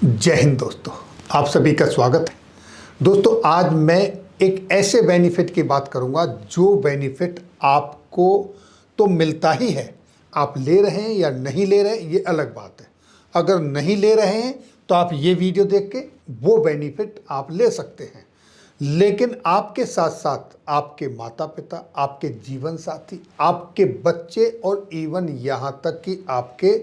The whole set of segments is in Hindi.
जय हिंद दोस्तों, आप सभी का स्वागत है। दोस्तों, आज मैं एक ऐसे बेनिफिट की बात करूंगा जो बेनिफिट आपको तो मिलता ही है। आप ले रहे हैं या नहीं ले रहे हैं ये अलग बात है। अगर नहीं ले रहे हैं तो आप ये वीडियो देख के वो बेनिफिट आप ले सकते हैं, लेकिन आपके साथ साथ आपके माता पिता, आपके जीवन साथी, आपके बच्चे और इवन यहाँ तक कि आपके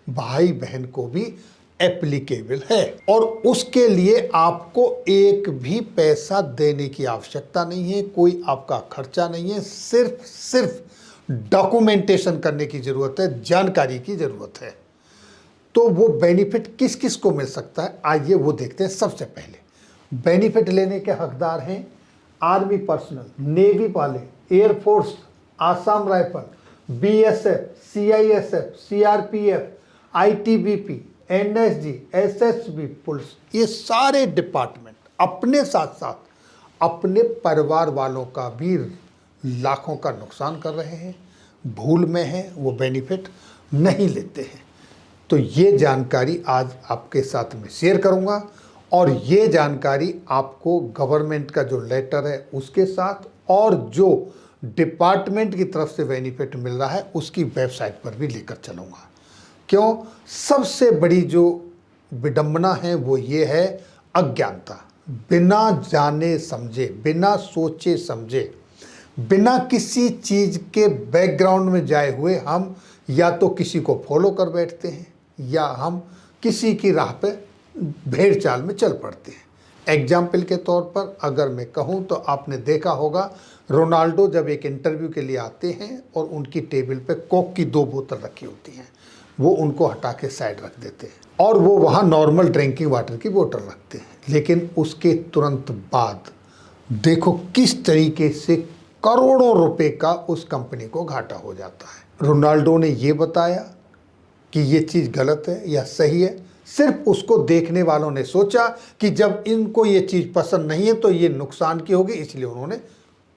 भाई बहन को भी एप्लीकेबल है। और उसके लिए आपको एक भी पैसा देने की आवश्यकता नहीं है, कोई आपका खर्चा नहीं है। सिर्फ डॉक्यूमेंटेशन करने की ज़रूरत है, जानकारी की ज़रूरत है। तो वो बेनिफिट किस किस को मिल सकता है, आइए वो देखते हैं। सबसे पहले बेनिफिट लेने के हकदार हैं आर्मी पर्सनल, नेवी वाले, air force, Assam rifle, BSF, CISF, CRPF, ITBP, NSG, SSB, police, ये सारे डिपार्टमेंट अपने साथ साथ अपने परिवार वालों का भी लाखों का नुकसान कर रहे हैं, भूल में हैं, वो बेनिफिट नहीं लेते हैं। तो ये जानकारी आज आपके साथ में शेयर करूंगा, और ये जानकारी आपको गवर्नमेंट का जो लेटर है उसके साथ और जो डिपार्टमेंट की तरफ से बेनिफिट मिल रहा है उसकी वेबसाइट पर भी लेकर चलूँगा। क्यों? सबसे बड़ी जो विडंबना है वो ये है अज्ञानता। बिना जाने समझे, बिना सोचे समझे, बिना किसी चीज़ के बैकग्राउंड में जाए हुए हम या तो किसी को फॉलो कर बैठते हैं या हम किसी की राह पे भेड़ चाल में चल पड़ते हैं। एग्जाम्पल के तौर पर अगर मैं कहूँ तो आपने देखा होगा, रोनाल्डो जब एक इंटरव्यू के लिए आते हैं और उनकी टेबल पे कोक की 2 बोतल रखी होती हैं, वो उनको हटा के साइड रख देते हैं और वो वहाँ नॉर्मल ड्रिंकिंग वाटर की बोतल रखते हैं। लेकिन उसके तुरंत बाद देखो किस तरीके से करोड़ों रुपए का उस कंपनी को घाटा हो जाता है। रोनाल्डो ने ये बताया कि ये चीज़ गलत है या सही है, सिर्फ उसको देखने वालों ने सोचा कि जब इनको ये चीज़ पसंद नहीं है तो ये नुकसान की होगी, इसलिए उन्होंने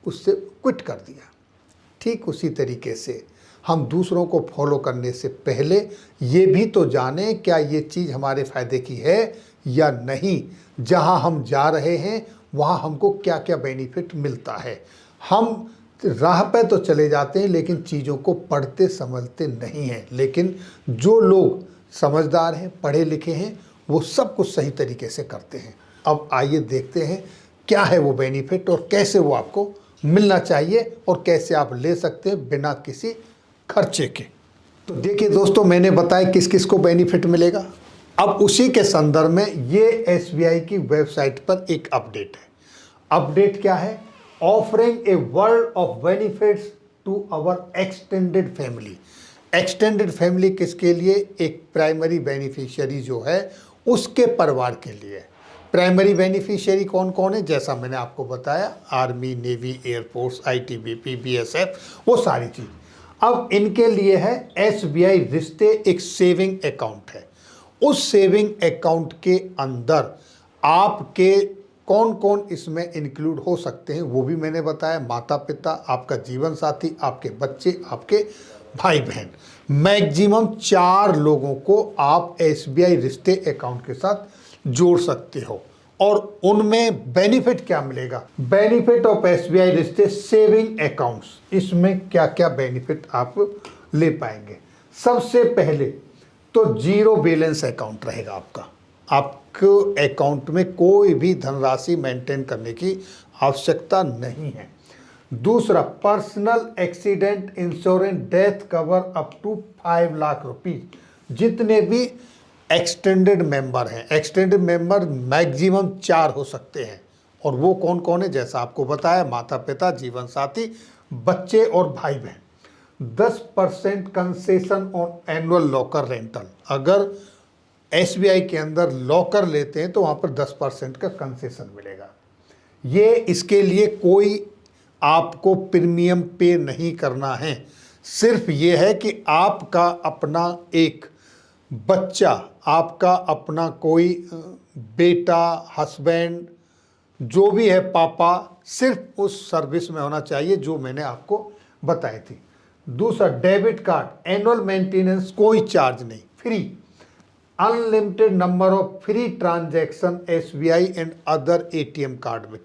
उससे क्विट कर दिया। ठीक उसी तरीके से हम दूसरों को फॉलो करने से पहले ये भी तो जानें क्या ये चीज़ हमारे फ़ायदे की है या नहीं। जहाँ हम जा रहे हैं वहाँ हमको क्या क्या बेनिफिट मिलता है। हम राह पे तो चले जाते हैं लेकिन चीज़ों को पढ़ते समझते नहीं हैं। लेकिन जो लोग समझदार हैं, पढ़े लिखे हैं, वो सब कुछ सही तरीके से करते हैं। अब आइए देखते हैं क्या है वो बेनिफिट और कैसे वो आपको मिलना चाहिए और कैसे आप ले सकते हैं बिना किसी खर्चे के। तो देखिए दोस्तों, मैंने बताया किस किस को बेनिफिट मिलेगा। अब उसी के संदर्भ में ये एसबीआई की वेबसाइट पर एक अपडेट है। अपडेट क्या है? Offering a world of benefits to our extended family. Extended family किसके लिए? एक प्राइमरी बेनिफिशियरी जो है उसके परिवार के लिए। प्राइमरी बेनिफिशियरी कौन कौन है? जैसा मैंने आपको बताया, army, navy, air force, ITBP, BSF, वो सारी चीज़। अब इनके लिए है एसबीआई रिश्ते, एक सेविंग अकाउंट है। उस सेविंग अकाउंट के अंदर आपके कौन कौन इसमें इंक्लूड हो सकते हैं वो भी मैंने बताया। माता पिता, आपका जीवन साथी, आपके बच्चे, आपके भाई बहन। मैक्सिमम 4 लोगों को आप एसबीआई रिश्ते अकाउंट के साथ जोड़ सकते हो। और उनमें बेनिफिट क्या मिलेगा? बेनिफिट ऑफ एसबीआई रिश्ते सेविंग अकाउंट्स, इसमें क्या क्या बेनिफिट आप ले पाएंगे? सबसे पहले तो 0 बैलेंस अकाउंट रहेगा आपका। आपको अकाउंट में कोई भी धनराशि मेंटेन करने की आवश्यकता नहीं है। दूसरा, personal accident insurance death cover up to 5 lakh rupees. जितने भी एक्सटेंडेड मेंबर हैं, एक्सटेंडेड मेंबर मैक्सिमम 4 हो सकते हैं। और वो कौन कौन है? जैसा आपको बताया, माता पिता, जीवन साथी, बच्चे और भाई बहन। 10% concession on annual locker rental. अगर एसबीआई के अंदर लॉकर लेते हैं तो वहाँ पर 10% का कंसेशन मिलेगा। ये इसके लिए कोई आपको प्रीमियम पे नहीं करना है। सिर्फ ये है कि आपका अपना एक बच्चा, आपका अपना कोई बेटा, हस्बैंड, जो भी है, पापा, सिर्फ उस सर्विस में होना चाहिए जो मैंने आपको बताई थी। दूसरा, डेबिट कार्ड, एनुअल मेंटेनेंस कोई चार्ज नहीं, free. Unlimited number of free transaction SBI and other ATM card में,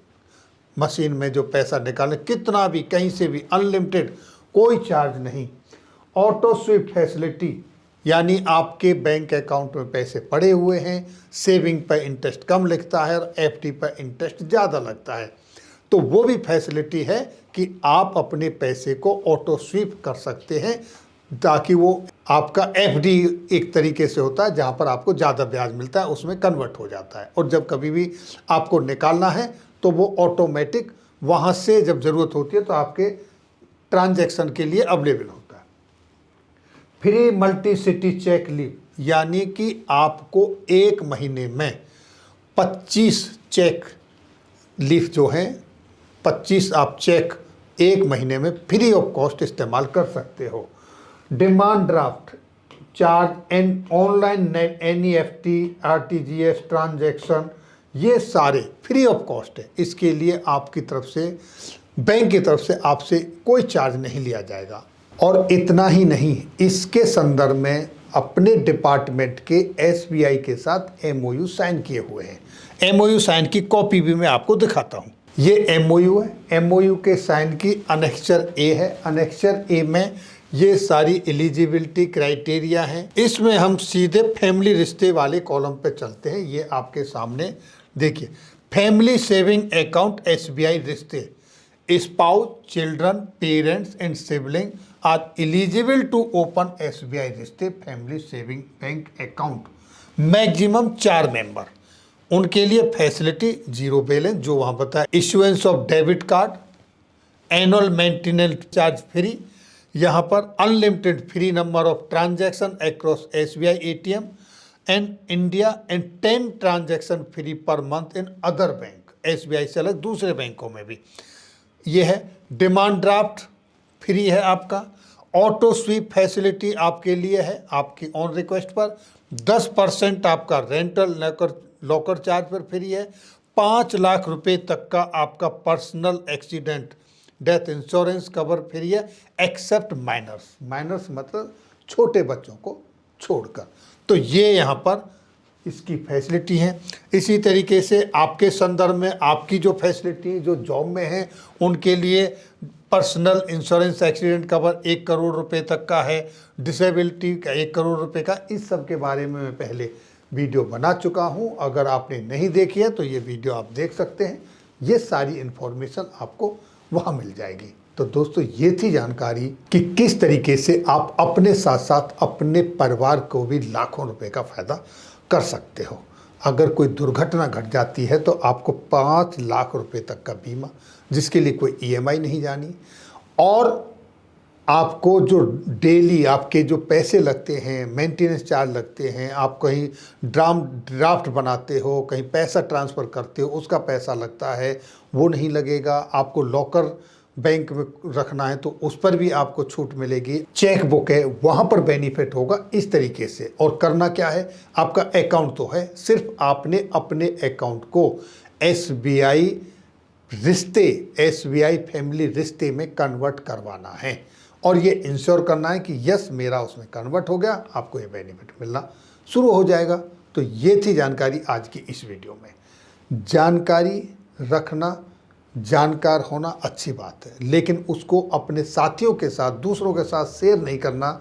मशीन में जो पैसा निकालें कितना भी कहीं से भी अनलिमिटेड, कोई चार्ज नहीं। ऑटो स्वीप फैसिलिटी, यानी आपके बैंक अकाउंट में पैसे पड़े हुए हैं, सेविंग पर इंटरेस्ट कम लगता है और एफडी पर इंटरेस्ट ज़्यादा लगता है, तो वो भी फैसिलिटी है कि आप अपने पैसे को ऑटो स्वीप कर सकते हैं, ताकि वो आपका एफडी एक तरीके से होता है जहाँ पर आपको ज़्यादा ब्याज मिलता है, उसमें कन्वर्ट हो जाता है, और जब कभी भी आपको निकालना है तो वो ऑटोमेटिक वहाँ से जब ज़रूरत होती है तो आपके ट्रांजैक्शन के लिए अवेलेबल होता है। Free multi city check leave, यानी कि आपको एक महीने में 25 चेक लीफ जो हैं, 25 आप चेक एक महीने में फ्री ऑफ कॉस्ट इस्तेमाल कर सकते हो। Demand draft charge and online NEFT RTGS transaction, ये सारे फ्री ऑफ कॉस्ट है। इसके लिए आपकी तरफ से, बैंक की तरफ से आपसे कोई चार्ज नहीं लिया जाएगा। और इतना ही नहीं, इसके संदर्भ में अपने डिपार्टमेंट के एसबीआई के साथ एमओयू साइन किए हुए हैं। एमओयू साइन की कॉपी भी मैं आपको दिखाता हूँ। ये एमओयू है, एमओयू के साइन की अनेक्चर ए है। अनेक्चर ए में ये सारी एलिजिबिलिटी क्राइटेरिया हैं। इसमें हम सीधे फैमिली रिश्ते वाले कॉलम पे चलते हैं। ये आपके सामने देखिए, family saving account SBI Rishtey, spouse, children, parents and sibling are eligible to open SBI Rishtey family saving bank account. Maximum 4 member, उनके लिए फैसिलिटी 0 बैलेंस जो वहाँ बताया, issuance of debit card, annual maintenance charge free, यहाँ पर unlimited free number of transaction across SBI ATM and India and 10 transaction free per month in other bank, SBI से अलग दूसरे बैंकों में भी। ये है डिमांड ड्राफ्ट फ्री है आपका। ऑटो स्वीप फैसिलिटी आपके लिए है, आपकी ऑन रिक्वेस्ट पर 10% आपका रेंटल लॉकर चार्ज पर फ्री है। 5 लाख रुपए तक का आपका personal accident death insurance cover free है, एक्सेप्ट माइनर्स। माइनर्स मतलब छोटे बच्चों को छोड़कर। तो ये यहाँ पर इसकी फैसिलिटी है। इसी तरीके से आपके संदर्भ में आपकी जो फैसिलिटी जो जॉब में है, उनके लिए personal insurance accident cover 1 crore रुपए तक का है, डिसेबिलिटी का 1 करोड़ रुपए का। इस सब के बारे में मैं पहले वीडियो बना चुका हूँ। अगर आपने नहीं देखी है तो ये वीडियो आप देख सकते हैं। ये सारी इन्फॉर्मेशन आपको वहाँ मिल जाएगी। तो दोस्तों, ये थी जानकारी कि किस तरीके से आप अपने साथ साथ अपने परिवार को भी लाखों रुपए का फ़ायदा कर सकते हो। अगर कोई दुर्घटना घट जाती है तो आपको 5 लाख रुपए तक का बीमा, जिसके लिए कोई ईएमआई नहीं जानी, और आपको जो डेली आपके जो पैसे लगते हैं, मेंटेनेंस चार्ज लगते हैं, आप कहीं ड्राफ्ट बनाते हो, कहीं पैसा ट्रांसफ़र करते हो, उसका पैसा लगता है, वो नहीं लगेगा। आपको लॉकर बैंक में रखना है तो उस पर भी आपको छूट मिलेगी। चेक बुक है, वहाँ पर बेनिफिट होगा। इस तरीके से, और करना क्या है, आपका अकाउंट तो है, सिर्फ आपने अपने अकाउंट को एसबीआई रिश्ते, एसबीआई फैमिली रिश्ते में कन्वर्ट करवाना है, और ये इंश्योर करना है कि यस मेरा उसमें कन्वर्ट हो गया, आपको ये बेनिफिट मिलना शुरू हो जाएगा। तो ये थी जानकारी आज की इस वीडियो में। जानकारी रखना, जानकार होना अच्छी बात है, लेकिन उसको अपने साथियों के साथ, दूसरों के साथ शेयर नहीं करना,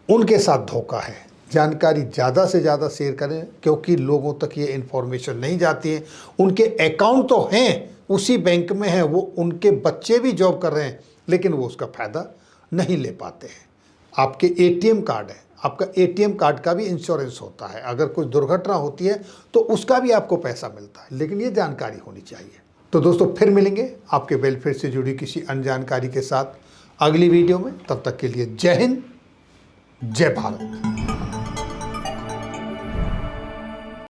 उनके साथ धोखा है। जानकारी ज़्यादा से ज़्यादा शेयर करें, क्योंकि लोगों तक ये इन्फॉर्मेशन नहीं जाती है। उनके अकाउंट तो हैं, उसी बैंक में हैं, वो उनके बच्चे भी जॉब कर रहे हैं, लेकिन वो उसका फ़ायदा नहीं ले पाते हैं। आपके एटीएम कार्ड है, आपका एटीएम कार्ड का भी इंश्योरेंस होता है। अगर कोई दुर्घटना होती है तो उसका भी आपको पैसा मिलता है, लेकिन ये जानकारी होनी चाहिए। तो दोस्तों, फिर मिलेंगे आपके वेलफेयर से जुड़ी किसी अन्य जानकारी के साथ अगली वीडियो में। तब तक के लिए जय हिंद, जय भारत।